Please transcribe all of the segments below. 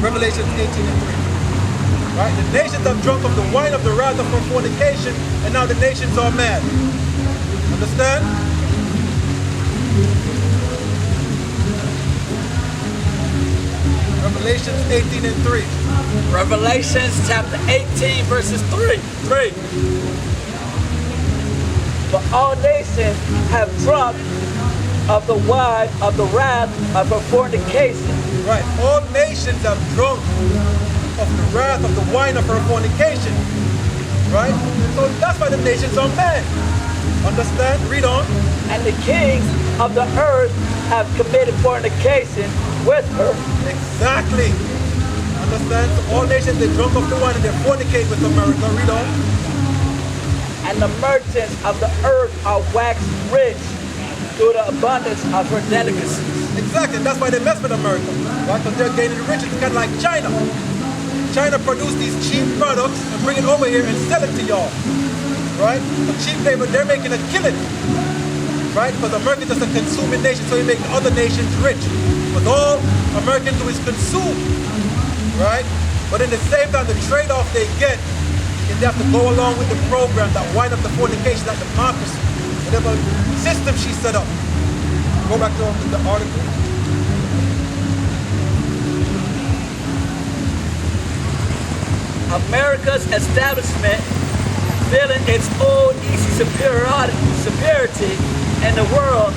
Revelation 18:3. Right? The nations have drunk of the wine of the wrath of her fornication, and now the nations are mad. Understand? Revelation 18:3. Revelations chapter 18, verses 3. For all nations have drunk of the wine of the wrath of her fornication. Right. All nations have drunk of the wrath of the wine of her fornication. Right? So that's why the nations are mad. Understand? Read on. And the kings of the earth have committed fornication with her. Exactly. Understand? So all nations, they drunk of the wine and they fornicate with America. Read on. And the merchants of the earth are waxed rich through the abundance of her delicacies. Exactly. That's why they mess with America. Right? Because they're gaining riches. It's kind of like China. China produce these cheap products and bring it over here and sell it to y'all. Right? For cheap labor, they're making a killing. Right? Because America is just a consuming nation, so you make the other nations rich. But all Americans do is consume. Right? But in the same time, the trade-off they get is they have to go along with the program that wind up the fornication, like democracy. Whatever system she set up. Go back to the article. America's establishment, feeling its own easy superiority in the world,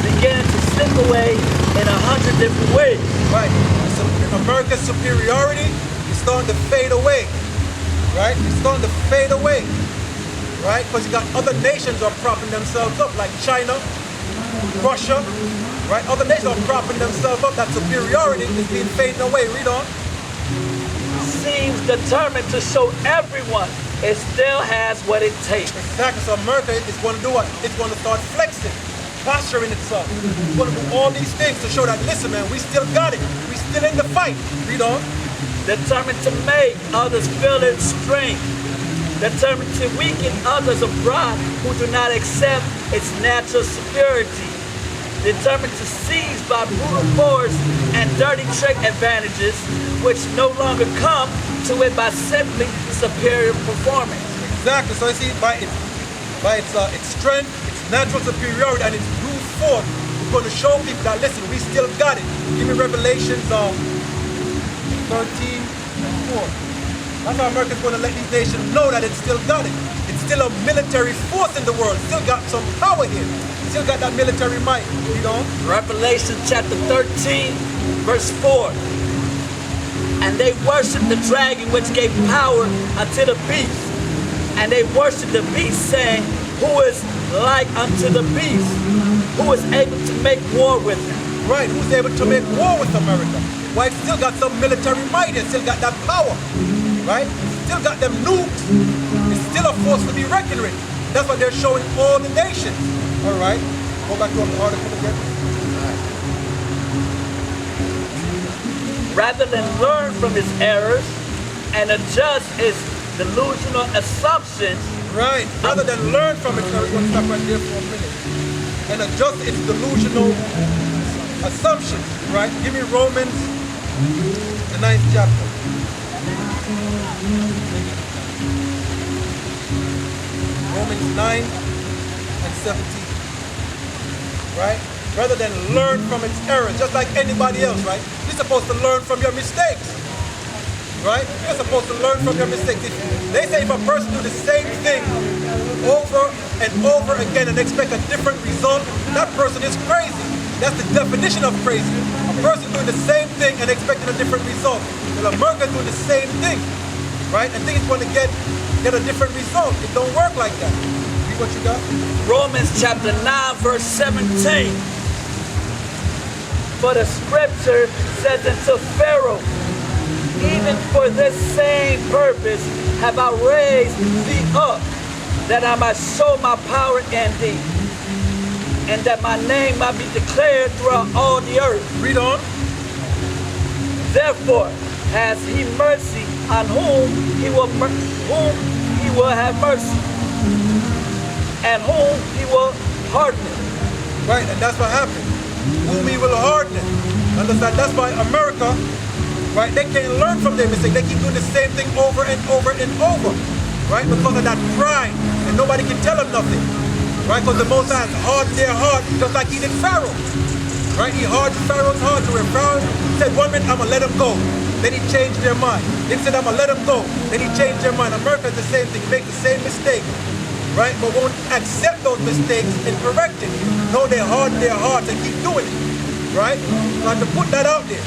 began to slip away in 100 different ways. Right. So America's superiority is starting to fade away. Right? It's starting to fade away. Right? Because you got other nations are propping themselves up, like China, Russia. Right? Other nations are propping themselves up. That superiority is being fading away. Read on. Seems determined to show everyone it still has what it takes. Exactly. So America is going to do what? It's going to start flexing, posturing itself. It's going to do all these things to show that, listen, man, we still got it. We still in the fight. Read on. Determined to make others feel its strength. Determined to weaken others abroad who do not accept its natural superiority. Determined to seize by brutal force and dirty trick advantages which no longer come to it by simply superior performance. Exactly. So you see, by its strength, its natural superiority, and its brute force, it's going to show people that, listen, we still got it. Give me Revelations 13 and 4. That's how America's going to let these nations know that it's still got it. It's still a military force in the world. Still got some power here. Still got that military might. Read on. Revelation chapter 13, verse 4. And they worshiped the dragon which gave power unto the beast. And they worshiped the beast, saying, who is like unto the beast? Who is able to make war with him? Right, who's able to make war with America? Why, it's still got some military might. It's still got that power. Right? Still got them nukes. It's still a force to be reckoned with. That's what they're showing all the nations. All right. Go back to the article again. Rather than learn from his errors and adjust his delusional assumptions. Right. Rather than learn from it. Now we're going to stop right there for a minute. And adjust its delusional assumptions. Right? Give me Romans, the 9th chapter. Romans 9 and 17. Right? Rather than learn from its errors, just like anybody else, right? You're supposed to learn from your mistakes. Right? You're supposed to learn from your mistakes. They say if a person do the same thing over and over again and expect a different result, that person is crazy. That's the definition of crazy. A person doing the same thing and expecting a different result. Well, America doing the same thing, right? And think it's going to get a different result. It don't work like that. See what you got? Romans chapter 9, verse 17. For the scripture says unto Pharaoh, even for this same purpose have I raised thee up, that I might show my power in thee, and that my name might be declared throughout all the earth. Read on. Therefore has he mercy on whom he will have mercy, and whom he will harden. Right, and that's what happened. Whom he will harden. Understand? That's why America right? They can't learn from their mistake. They keep doing the same thing over and over and over, right? Because of that pride, and nobody can tell them nothing, right? Because the Most High has hardened their heart, just like he did Pharaoh, right? He hardened Pharaoh's heart to where Pharaoh said, one minute, I'm going to let them go. Then he changed their mind. Then he said, I'm going to let them go. Then he changed their mind. America is the same thing. Make the same mistake, right? But won't accept those mistakes and correct it. No, they harden their hearts and keep doing it, right? So I have to put that out there.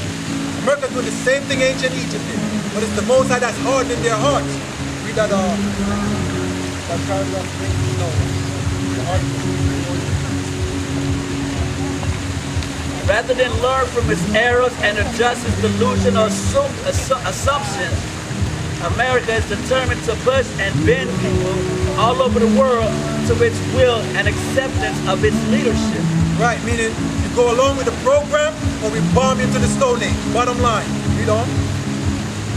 America's doing the same thing ancient Egypt did. But it's the Most High that's hardening their hearts. Read that paragraph. No. Rather than learn from its errors and adjust its delusion or assumptions, America is determined to push and bend people all over the world to its will and acceptance of its leadership. Right, meaning you go along with the program or we bomb you to the Stone Age. Bottom line, read on.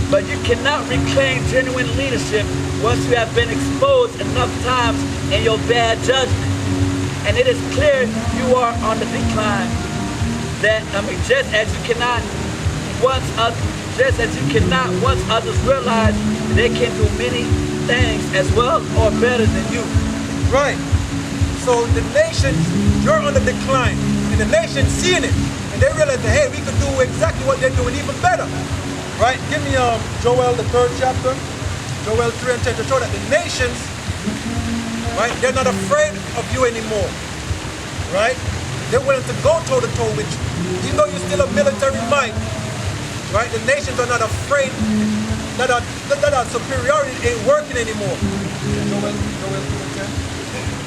But you cannot reclaim genuine leadership once you have been exposed enough times in your bad judgment. And it is clear you are on the decline. Just as you cannot once others realize they can do many things as well or better than you. Right. So the nations, you're on the decline, and the nations seeing it, and they realize that, hey, we could do exactly what they're doing, even better. Right? Give me Joel, the 3rd chapter, Joel 3 and 10, to show that the nations, right, they're not afraid of you anymore. Right? They're willing to go toe-to-toe with you. Even though you're still a military might, right? The nations are not afraid that our superiority ain't working anymore. Joel 3 and 10.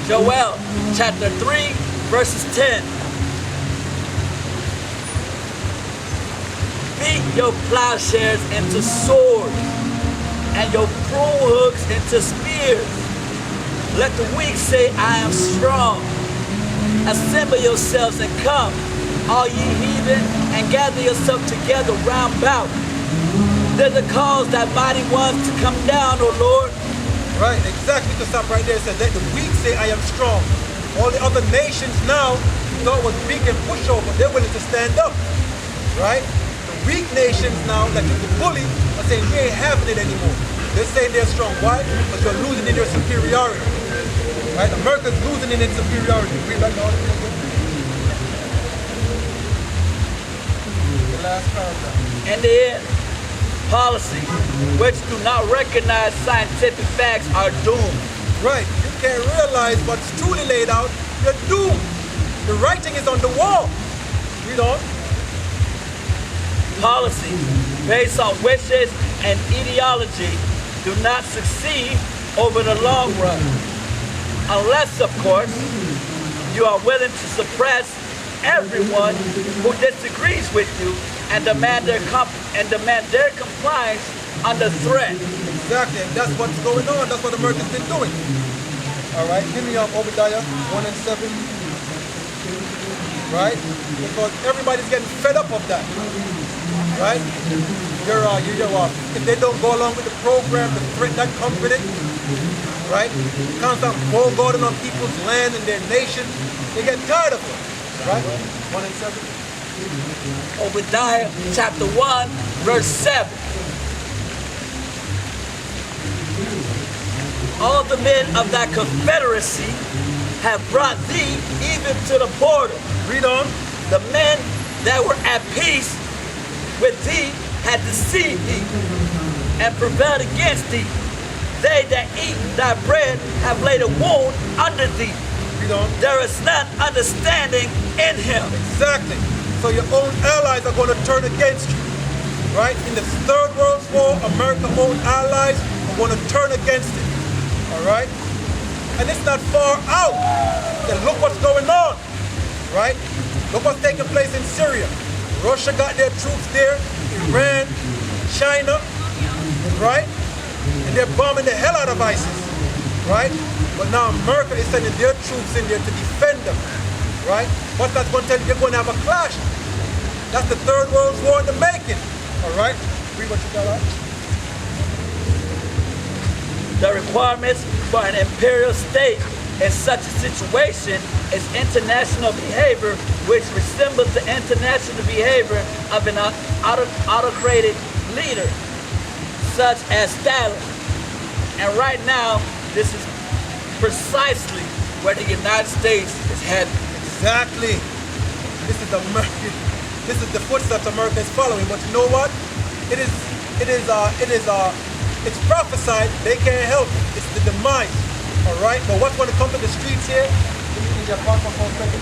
Joel chapter 3, verses 10. Beat your plowshares into swords and your prune hooks into spears. Let the weak say, I am strong. Assemble yourselves and come, all ye heathen, and gather yourselves together round about. There's a cause that mighty ones to come down, O Lord. Right, exactly. To stop right there, it says, let the weak say, I am strong. All the other nations now, you thought was big and pushover, they're willing to stand up. Right? The weak nations now, that you can bully, are saying, we ain't having it anymore. They're saying they're strong. Why? Because you're losing in your superiority. Right? America's losing in its superiority. Read that down. The last paragraph. And the end, policies which do not recognize scientific facts are doomed. Right. You can't realize what's truly laid out. You're doomed. The writing is on the wall. Read on. Policies based on wishes and ideology do not succeed over the long run. Unless, of course, you are willing to suppress everyone who disagrees with you and demand their compliance under threat. Exactly, and that's what's going on. That's what America's been doing. All right, give me Obadiah 1 and 7. Right? Because everybody's getting fed up of that. Right? If they don't go along with the program, the threat that comes with it, right? Constant guarding on people's land and their nation, they get tired of it. Right? 1 and 7. Obadiah chapter 1, verse 7. All the men of that confederacy have brought thee even to the border. Read on. The men that were at peace with thee had deceived thee and prevailed against thee. They that eat thy bread have laid a wound under thee. Read on. There is none understanding in him. Exactly. So your own allies are going to turn against you. Right? In the Third World War, America's own allies are going to turn against it. All right? And it's not far out. Then look what's going on. Right? Look what's taking place in Syria. Russia got their troops there. Iran, China. Right? And they're bombing the hell out of ISIS. Right? But now America is sending their troops in there to defend them. Right? But that's going to tell you you're going to have a clash. That's the Third World War in the making. All right? Read what you got out. The requirements for an imperial state in such a situation is international behavior which resembles the international behavior of an autocratic leader, such as Stalin. And right now, this is precisely where the United States is heading. Exactly. This is this is the footsteps America is following. But you know what? It's prophesied. They can't help it. It's the demise. All right. But what's going to come to the streets here? In Japan for 4 seconds.